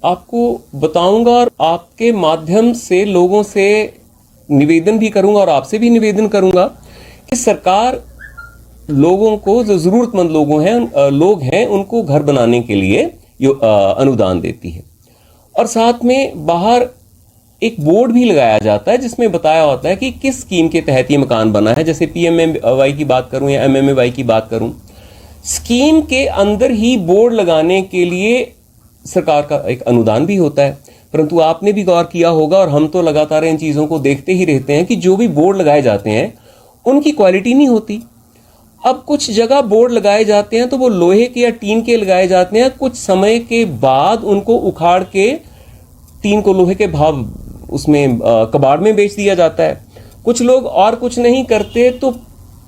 आपको बताऊंगा और आपके माध्यम से लोगों से निवेदन भी करूंगा और आपसे भी निवेदन करूंगा कि सरकार लोगों को, जो जरूरतमंद लोग हैं उनको घर बनाने के लिए अनुदान देती है। और साथ में बाहर एक बोर्ड भी लगाया जाता है जिसमें बताया होता है कि किस स्कीम के तहत ये मकान बना है। जैसे पीएमएवाई की बात करूं या एमएमएवाई की बात करूं, स्कीम के अंदर ही बोर्ड लगाने के लिए सरकार का एक अनुदान भी होता है। परंतु आपने भी गौर किया होगा और हम तो लगातार इन चीजों को देखते ही रहते हैं कि जो भी बोर्ड लगाए जाते हैं उनकी क्वालिटी नहीं होती। अब कुछ जगह बोर्ड लगाए जाते हैं तो वो लोहे के या टीन के लगाए जाते हैं, कुछ समय के बाद उनको उखाड़ के टीन को लोहे के भाव उसमें कबाड़ में बेच दिया जाता है। कुछ लोग और कुछ नहीं करते तो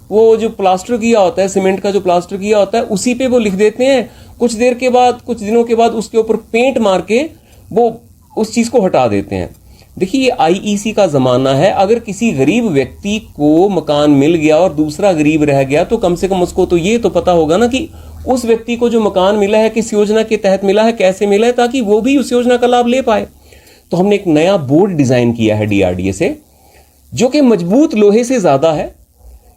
वो जो प्लास्टर किया होता है, सीमेंट का जो प्लास्टर किया होता है, उसी पे वो लिख देते हैं। कुछ देर के बाद, कुछ दिनों के बाद उसके ऊपर पेंट मार के वो उस चीज को हटा देते हैं। देखिए, ये आईईसी का जमाना है। अगर किसी गरीब व्यक्ति को मकान मिल गया और दूसरा गरीब रह गया तो कम से कम उसको तो ये तो पता होगा ना कि उस व्यक्ति को जो मकान मिला है किस योजना के तहत मिला है, कैसे मिला है, ताकि वो भी उस योजना का लाभ ले पाए। तो हमने एक नया बोर्ड डिजाइन किया है डीआरडीए से, जो कि मजबूत लोहे से ज्यादा है।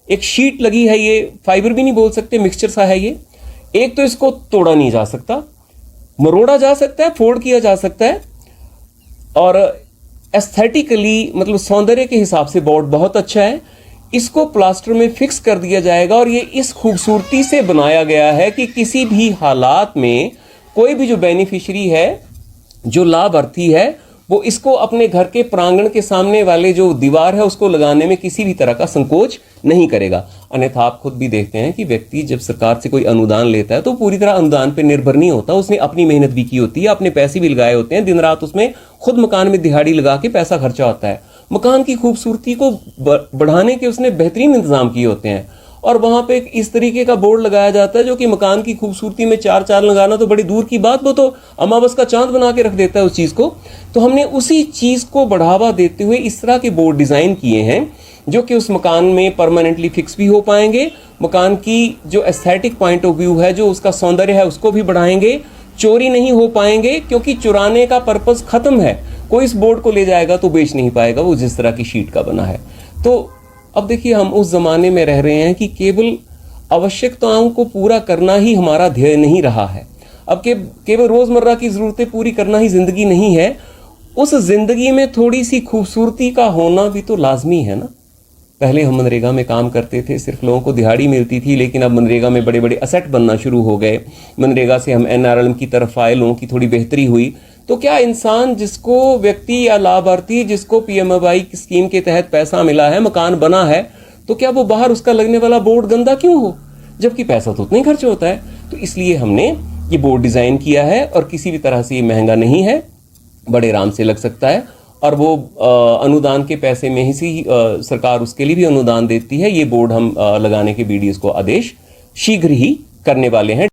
एक शीट लगी है, ये फाइबर भी नहीं बोल सकते, मिक्सचर सा है ये। एक तो इसको तोड़ा नहीं जा सकता, मरोड़ा जा सकता है, फोल्ड किया जा सकता है, और एस्थेटिकली मतलब सौंदर्य के हिसाब से बोर्ड बहुत अच्छा है। इसको प्लास्टर में फिक्स कर दिया जाएगा और ये इस खूबसूरती से बनाया गया है कि किसी भी हालात में कोई भी जो बेनिफिशियरी है, जो लाभार्थी है, वो इसको अपने घर के प्रांगण के सामने वाले जो दीवार है उसको लगाने में किसी भी तरह का संकोच नहीं करेगा। अन्यथा आप खुद भी देखते हैं कि व्यक्ति जब सरकार से कोई अनुदान लेता है तो पूरी तरह अनुदान पे निर्भर नहीं होता। उसने अपनी मेहनत भी की होती है, अपने पैसे भी लगाए होते हैं, दिन रात उसमें खुद मकान में दिहाड़ी लगा के पैसा खर्चा होता है। मकान की खूबसूरती को बढ़ाने के उसने बेहतरीन इंतजाम किए होते हैं। और वहां पे इस तरीके का बोर्ड लगाया जाता है जो कि मकान की खूबसूरती में चार चांद लगाना तो बड़ी दूर की बात, वो तो अमावस का चांद बना के रख देता है उस चीज को। तो हमने उसी चीज को बढ़ावा देते हुए इस तरह के बोर्ड डिजाइन किए हैं जो कि उस मकान में परमानेंटली फिक्स भी हो पाएंगे, मकान की जो एस्थेटिक पॉइंट ऑफ व्यू है, जो उसका सौंदर्य है, उसको भी बढ़ाएंगे, चोरी नहीं हो पाएंगे, क्योंकि चुराने का पर्पस खत्म है। कोई इस बोर्ड को ले जाएगा तो बेच नहीं पाएगा, वो जिस तरह की शीट का बना है। तो अब देखिए, हम उस जमाने में रह रहे हैं कि केवल आवश्यकताओं को पूरा करना ही हमारा ध्येय नहीं रहा है। अब केवल रोजमर्रा की जरूरतें पूरी करना ही जिंदगी नहीं है। उस जिंदगी में थोड़ी सी खूबसूरती का होना भी तो लाजमी है ना। पहले हम मनरेगा में काम करते थे, सिर्फ लोगों को दिहाड़ी मिलती थी, लेकिन अब मनरेगा में बड़े बड़े असेट बनना शुरू हो गए। मनरेगा से हम एनआरएलएम की तरफ आए, लोगों की थोड़ी बेहतरी हुई। तो क्या इंसान, जिसको व्यक्ति या लाभार्थी जिसको पीएमएवाई स्कीम के तहत पैसा मिला है, मकान बना है, तो क्या वो बाहर उसका लगने वाला बोर्ड गंदा क्यों हो, जबकि पैसा तो उतना ही खर्च होता है। तो इसलिए हमने ये बोर्ड डिजाइन किया है और किसी भी तरह से ये महंगा नहीं है, बड़े आराम से लग सकता है। और वो अनुदान के पैसे में ही सरकार उसके लिए भी अनुदान देती है। ये बोर्ड हम लगाने के वीडियोस को आदेश शीघ्र ही करने वाले हैं।